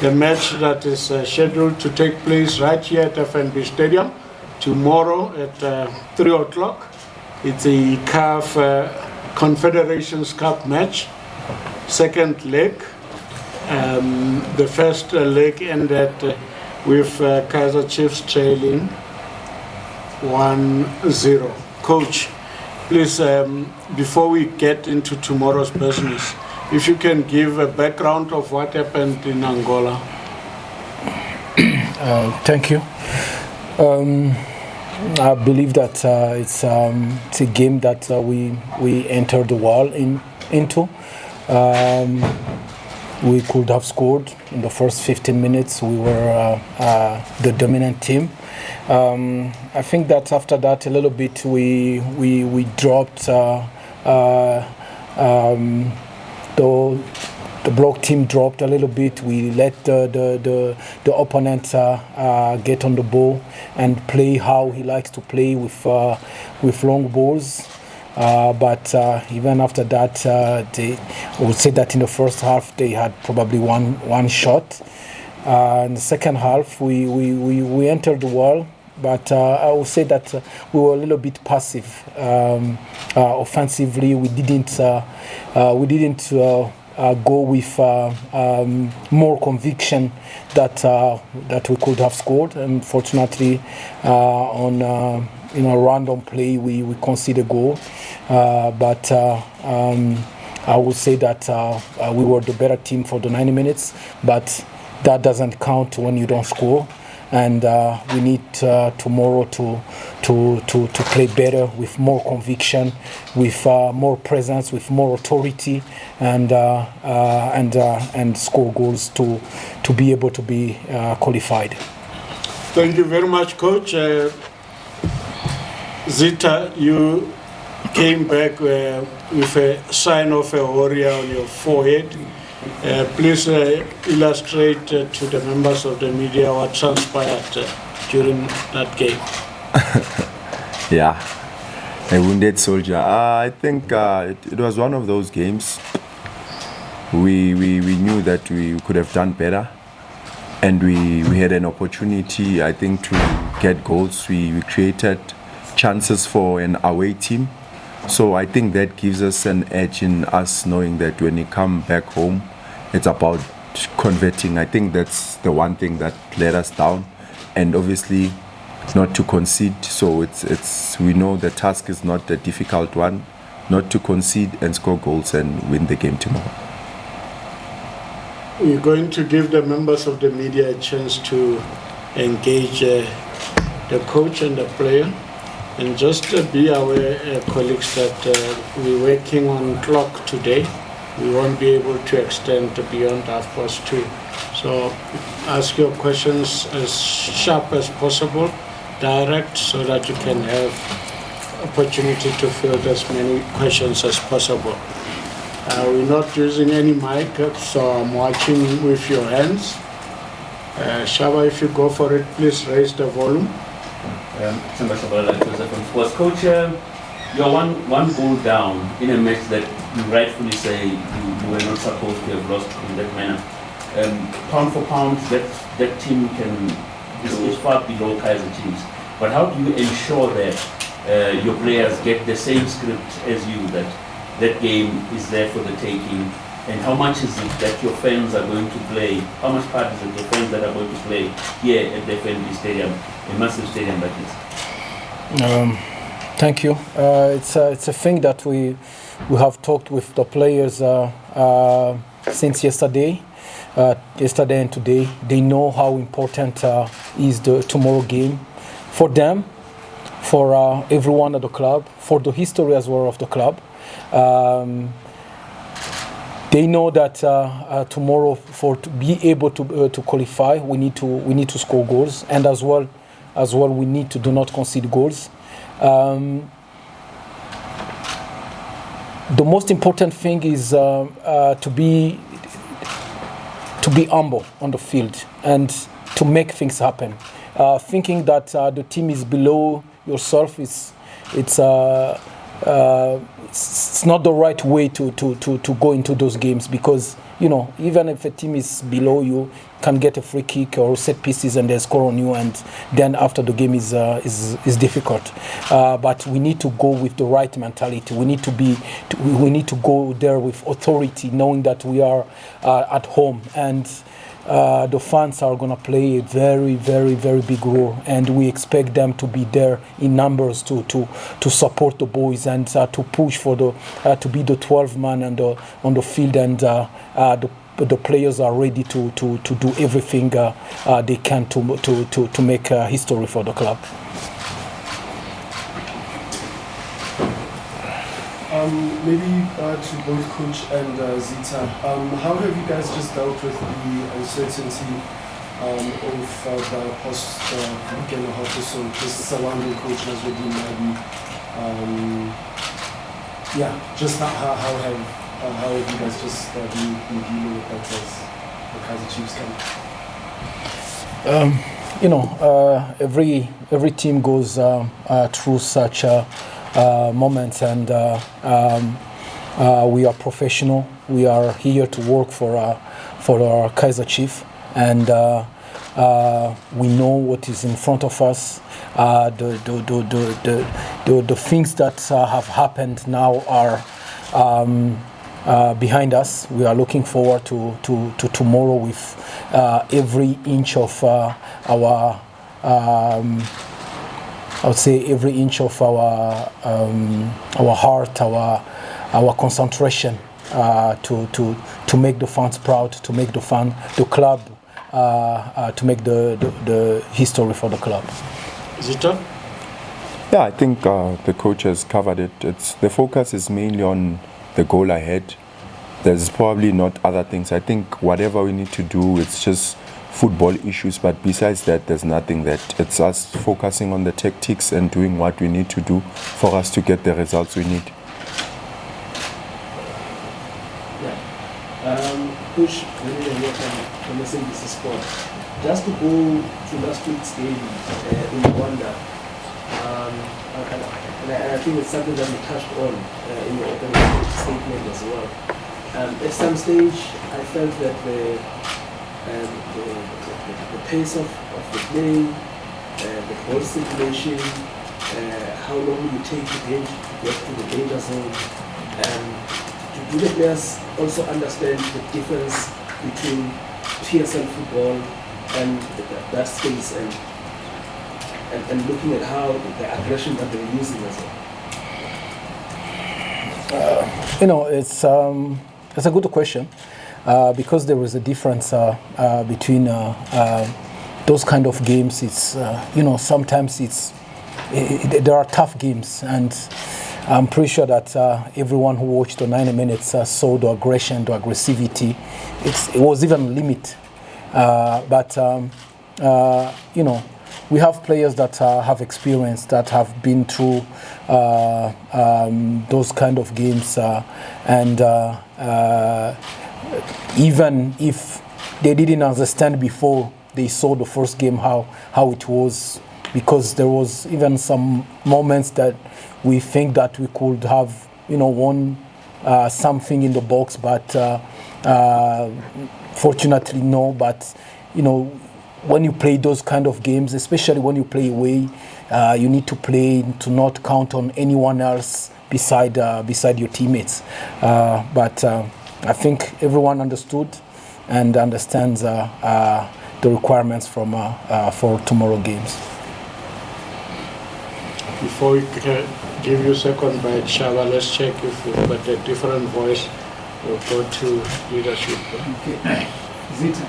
the match that is scheduled to take place right here at FNB Stadium tomorrow at 3 o'clock. It's a CAF Confederation Cup match, second leg. The first leg ended with Kaizer Chiefs trailing 1-0. Coach, please, before we get into tomorrow's business, if you can give a background of what happened in Angola. Thank you. I believe that it's a game that we entered the world into. We could have scored in the first 15 minutes. We were the dominant team. I think that after that, a little bit we dropped. The block team dropped a little bit. We let the opponent get on the ball and play how he likes to play with long balls. But even after that, I would say that in the first half they had probably one shot. In the second half, we entered the wall, but I would say that we were a little bit passive. Offensively, we didn't go with more conviction that we could have scored. And fortunately, on random play, we conceded a goal. But I would say that we were the better team for the 90 minutes. But that doesn't count when you don't score. And we need tomorrow to play better with more conviction, with more presence, with more authority, and score goals to be able to be qualified. Thank you very much, Coach. Zitha, you came back with a sign of a warrior on your forehead. Please illustrate to the members of the media what transpired during that game. Yeah, a wounded soldier. I think it was one of those games. We knew that we could have done better, and we had an opportunity, I think, to get goals. We created chances for an away team. So I think that gives us an edge in us knowing that when you come back home, it's about converting. I think that's the one thing that let us down, and obviously not to concede. So it's we know the task is not a difficult one, not to concede and score goals and win the game tomorrow. We're going to give the members of the media a chance to engage the coach and the player. And just be aware, colleagues, that we're working on clock today. We won't be able to extend beyond 2:30. So ask your questions as sharp as possible, direct, so that you can have opportunity to field as many questions as possible. We're not using any mic, so I'm watching with your hands. Shaba, if you go for it, please raise the volume. Was Coach, you're one goal down in a match that you rightfully say you were not supposed to have lost in that manner. Pound for pound, that team is far below Kaizer Chiefs. But how do you ensure that your players get the same script as you, that game is there for the taking? And how much is it that your fans are going to play? How much part is it the fans that are going to play here at the FNB Stadium, a massive stadium like this? Thank you. It's a thing that we have talked with the players since yesterday and today. They know how important is the tomorrow game for them, for everyone at the club, for the history as well of the club. They know that tomorrow, to be able to qualify, we need to score goals, and as well we need to do not concede goals. The most important thing is to be humble on the field and to make things happen. Thinking that the team is below yourself it's not the right way to go into those games, because even if a team is below you, can get a free kick or set pieces and they score on you, and then after the game is difficult. But we need to go with the right mentality. We need to go there with authority, knowing that we are at home, and the fans are going to play a very, very, very big role, and we expect them to be there in numbers to support the boys and to push for to be the 12th man on the field, and the players are ready to do everything they can to make history for the club. Maybe to both Coach and Zitha, how have you guys just dealt with the uncertainty of the post-week and a half or so, just surrounding Coach Nasruddin Nabi? Just how have you guys just been dealing with that as the Kaizer Chiefs come? Every team goes through such moments, and we are professional. We are here to work for our Kaizer Chief, and we know what is in front of us. The things that have happened now are behind us. We are looking forward to tomorrow with every inch of our I would say every inch of our heart, our concentration to make the fans proud, to make the club, to make the history for the club. Zitha? Yeah, I think the coach has covered it. The focus is mainly on the goal ahead. There's probably not other things. I think whatever we need to do, it's just football issues, but besides that, there's nothing. That it's us focusing on the tactics and doing what we need to do for us to get the results we need. Push from SNBC Sport. Just to go to last week's game in Rwanda, and I think it's something that you touched on in your opening statement as well. At some stage, I felt that the pace of the play, the ball circulation, how long you take to get to the danger zone, do the players also understand the difference between PSL football and that space, and looking at how the aggression that they're using as well? It's a good question. Because there is a difference between those kind of games. It's sometimes there are tough games, and I'm pretty sure that everyone who watched the 90 minutes saw the aggression, the aggressivity. It was even limit. But we have players that have experience, that have been through those kind of games, and even if they didn't understand before they saw the first game how it was, because there was even some moments that we think that we could have won something in the box, but fortunately no. But when you play those kind of games, especially when you play away, you need to play to not count on anyone else beside your teammates. But I think everyone understood and understands the requirements for tomorrow games. Before we give you second bite, Shaba, let's check if we've got a different voice. We'll go to leadership. Okay. Zitha,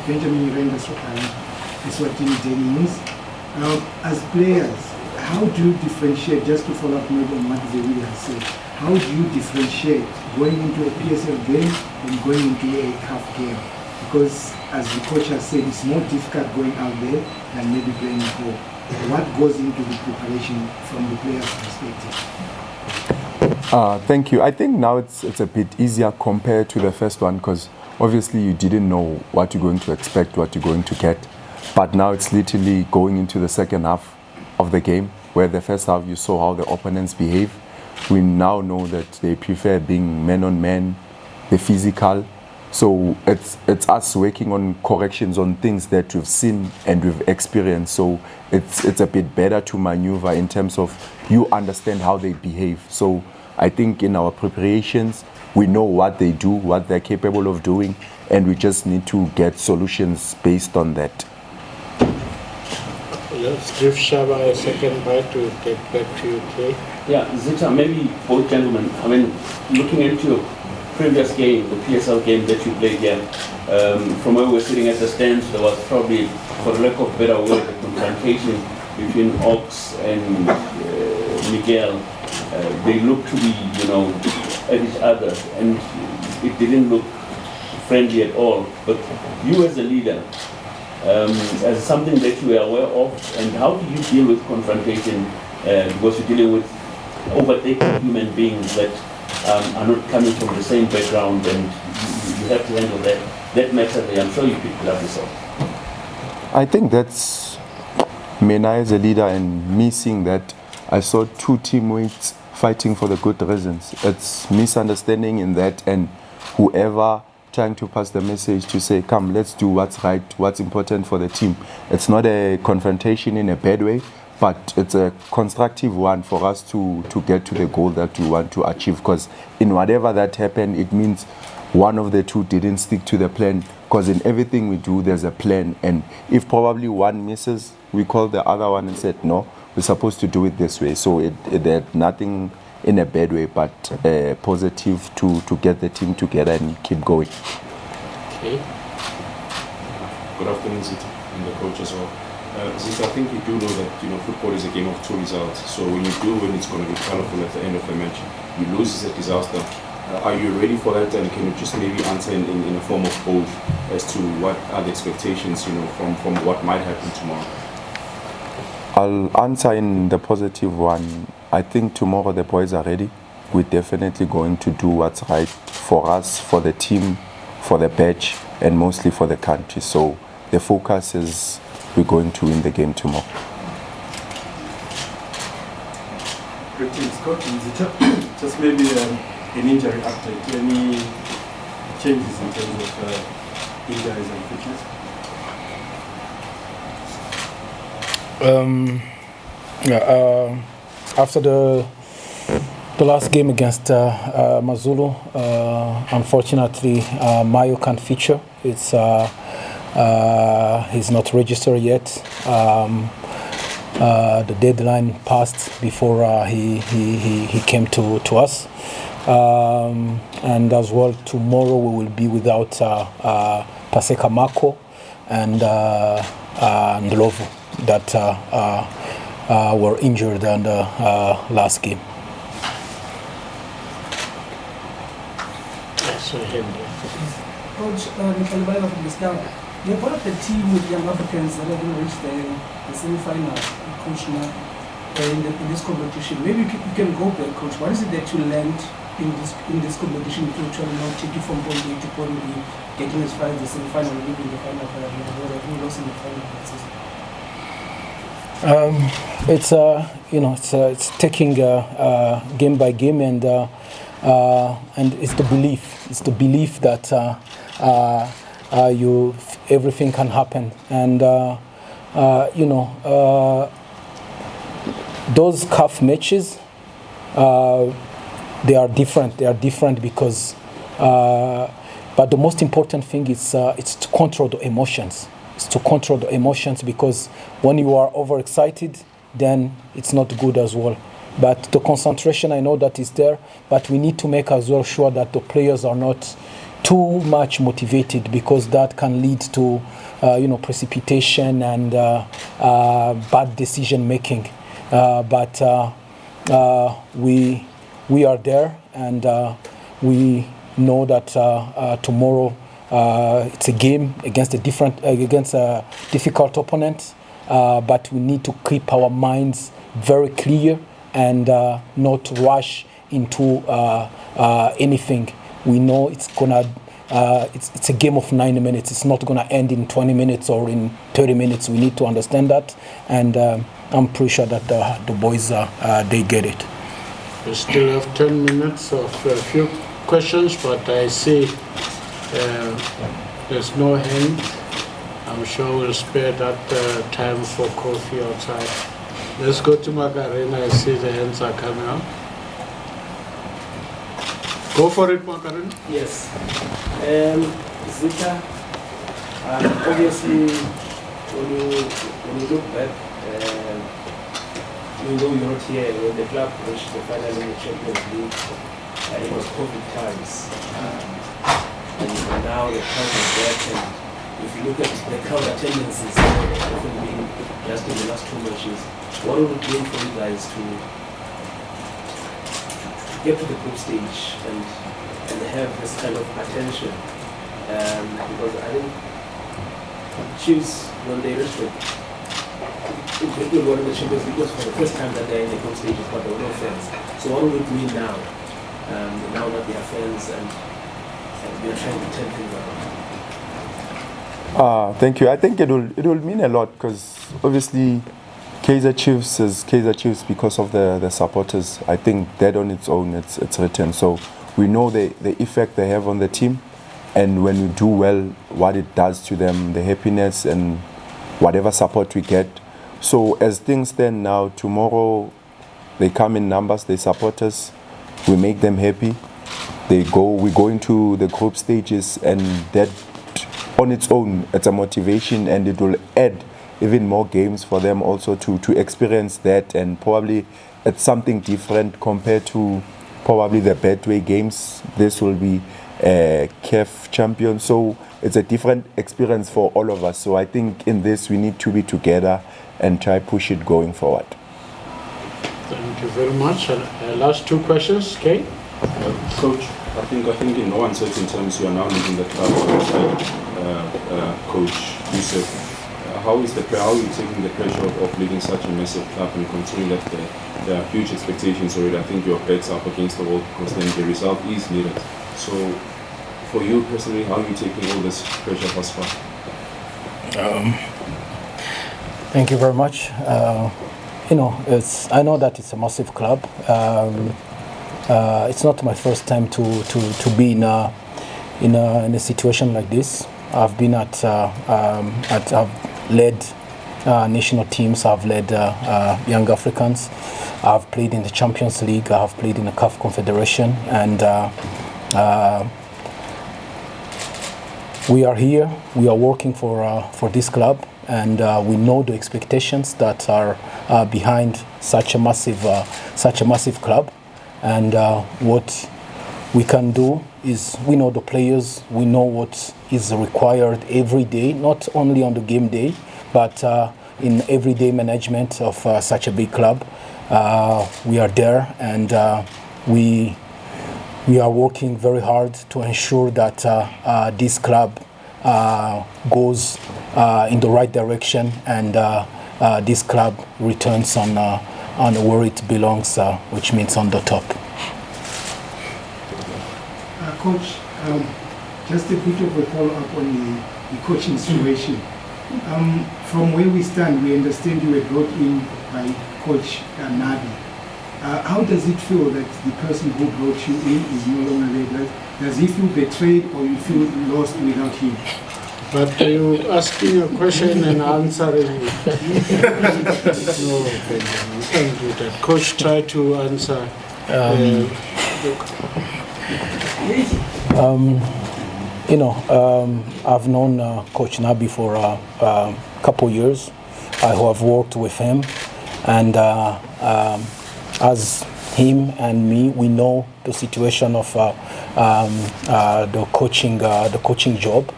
Benjamin Renders, Eswatini Daily News. As players, how do you differentiate, just to follow up maybe on what Zewili has said, how do you differentiate going into a PSL game and going into a CAF game? Because as the coach has said, it's more difficult going out there than maybe playing at home. What goes into the preparation from the player's perspective? Thank you. I think now it's a bit easier compared to the first one, because obviously you didn't know what you're going to expect, what you're going to get. But now it's literally going into the second half of the game, where the first half you saw how the opponents behave. We now know that they prefer being man on man, the physical, So it's us working on corrections on things that we've seen and we've experienced. So it's a bit better to maneuver in terms of you understand how they behave. So I think in our preparations, we know what they do, what they're capable of doing, and we just need to get solutions based on that. Let's give Shaba a second bite to get back to you, Clay. Yeah, Zitha, maybe both gentlemen, I mean, looking into your previous game, the PSL game that you played here, from where we're sitting at the stands, there was probably, for the lack of a better word, a confrontation between Ox and Miguel. They looked to be, at each other, and it didn't look friendly at all. But you as a leader, as something that you were aware of, and how do you deal with confrontation? Because you're dealing with overtaking human beings that are not coming from the same background, and you have to handle that matter there. I'm sure you picked it up yourself. I think that's Mena as a leader, and me seeing that I saw two teammates fighting for the good reasons. It's misunderstanding in that, and whoever trying to pass the message to say, come, let's do what's right, what's important for the team. It's not a confrontation in a bad way, but it's a constructive one for us to get to the goal that we want to achieve. Because in whatever that happened, it means one of the two didn't stick to the plan. Because in everything we do, there's a plan. And if probably one misses, we call the other one and said, no, we're supposed to do it this way. So it had nothing in a bad way, but positive to get the team together and keep going. Okay. Good afternoon, Zitha, and the coach as well. Zitha, I think you do know that football is a game of two results. So when you do win, it's going to be colorful at the end of the match. You lose, is a disaster. Are you ready for that? And can you just maybe answer in a form of both as to what are the expectations, from what might happen tomorrow? I'll answer in the positive one. I think tomorrow the boys are ready. We're definitely going to do what's right for us, for the team, for the badge, and mostly for the country. So the focus is we're going to win the game tomorrow. Greetings, Coach. Just maybe an injury update. Any changes in terms of injuries and fitness? After the last game against Mazulu, unfortunately, Mayo can't feature. He's not registered yet. The deadline passed before he came to us. And as well, tomorrow we will be without Paseka Mako and Ndlovu that were injured in the last game. Coach, you're part of the team with young Africans that are going to reach the semi-final, Coach, in this competition. Maybe you can go back, Coach. What is it that you learned in this competition to try to take you from point A to point B, getting as far as the semi-final, leaving the final for that lost in the final of that season? It's taking game by game, and it's the belief. It's the belief that everything can happen, and those CAF matches, they are different. They are different because, but the most important thing is it's to control the emotions. It's to control the emotions, because when you are overexcited, then it's not good as well. But the concentration, I know that is there, but we need to make as well sure that the players are not too much motivated, because that can lead to precipitation and bad decision making. But we are there, and we know that tomorrow it's a game against a difficult opponent, but we need to keep our minds very clear and not rush into anything. We know it's a game of 90 minutes. It's not gonna end in 20 minutes or in 30 minutes. We need to understand that, and I'm pretty sure that the boys they get it. We still have 10 minutes of a few questions, but I see there's no hand. I'm sure we'll spare that time for coffee outside. Let's go to Macarena. I see the hands are coming up. Go for it, Macarena. Yes. Zitha, obviously, when you look back, you know you're not here when the club reached the final in the Champions League, and it was COVID times. And now the crowd is back, and if you look at the crowd attendances, often being just in the last 2 matches, what would it mean for you guys to get to the group stage and have this kind of attention? Because I think Chiefs, when they reached one of the Champions League, was for the first time that they're in the group stage, but there were no fans. So what would it mean now? Now that they are fans and we are trying to turn things around. Thank you. I think it will mean a lot because obviously Kaizer Chiefs is Kaizer Chiefs because of the supporters. I think that on its own it's written. So we know the effect they have on the team, and when we do well, what it does to them, the happiness and whatever support we get. So as things stand now, tomorrow they come in numbers, they support us, we make them happy. We go into the group stages, and that on its own, it's a motivation, and it will add even more games for them also to experience that, and probably it's something different compared to probably the Betway games. This will be a CAF champion, so it's a different experience for all of us. So I think in this we need to be together and try push it going forward. Thank you very much. Last 2 questions, Kay? Coach, I think in no uncertain terms you are now leading the club alongside Coach Yusuf. How are you taking the pressure of leading such a massive club, and considering that there are huge expectations already? I think your backs up against the wall because then the result is needed. So for you personally, how are you taking all this pressure thus far? Thank you very much. I know that it's a massive club. It's not my first time to be in a situation like this. I've been I've led national teams. I've led young Africans. I've played in the Champions League. I have played in the CAF Confederation, and we are here. We are working for this club, and we know the expectations that are behind such a massive club. And what we can do is, we know the players, we know what is required every day, not only on the game day, but in everyday management of such a big club. We are there, and we are working very hard to ensure that this club goes in the right direction, and this club returns on where it belongs, which means on the top. Coach, just a bit of a follow-up on the coaching situation. From where we stand, we understand you were brought in by Coach Nabi. How does it feel that the person who brought you in is no longer there? Does he feel betrayed, or you feel lost without him? But you asking a question and answering it. No, you can't do that. Coach, try to answer. I've known Coach Nabi for a couple years. I have worked with him, and as him and me, we know the situation of the coaching job.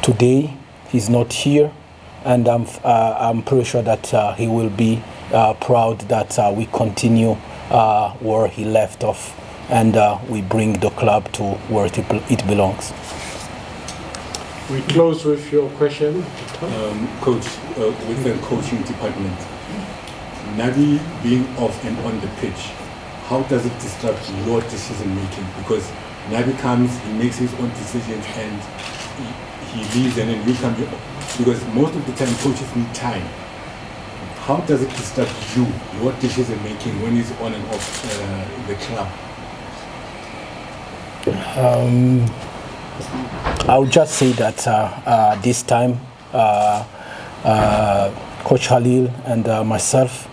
Today he's not here, and I'm pretty sure that he will be proud that we continue where he left off, and we bring the club to where it belongs. We close with your question. Coach, with the coaching department, Nabi being off and on the pitch, how does it disrupt your decision making? Because Nabi comes, he makes his own decisions, and he leaves, and then you come. Because most of the time coaches need time. How does it disrupt you, your decision making, when he's on and off the club? I would just say that this time, Coach Halil and myself,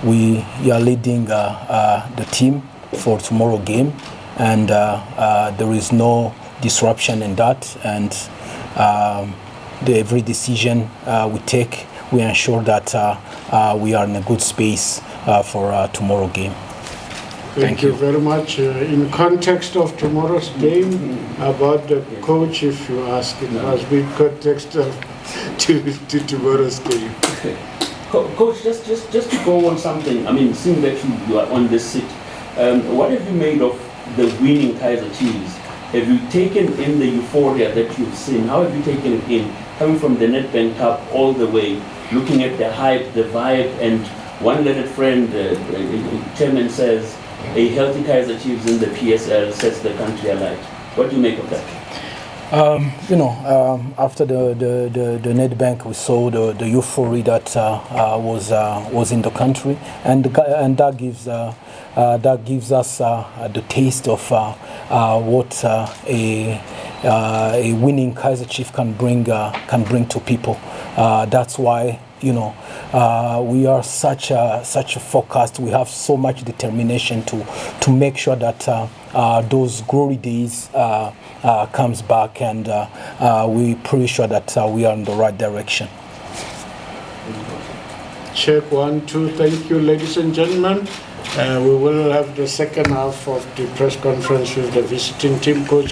we are leading the team for tomorrow game, and there is no disruption in that. And every decision we take, we ensure that we are in a good space for tomorrow game. Thank you very much. In context of tomorrow's game, about the coach, if you ask, it must be context of to tomorrow's game. Coach, just to go on something, I mean, seeing that you are on this seat, what have you made of the winning Kaizer Chiefs? Have you taken in the euphoria that you've seen? How have you taken it in, coming from the Nedbank Cup all the way, looking at the hype, the vibe, and one learned friend, chairman says, a healthy Kaizer Chiefs in the PSL sets the country alight. What do you make of that? After the Nedbank, we saw the euphoria that was in the country, and that gives us the taste of what a winning Kaizer Chiefs can bring to people. That's why we are such a focused. We have so much determination to make sure that those glory days comes back, and we're pretty sure that we are in the right direction. Check 1, 2. Thank you, ladies and gentlemen. We will have the second half of the press conference with the visiting team coach.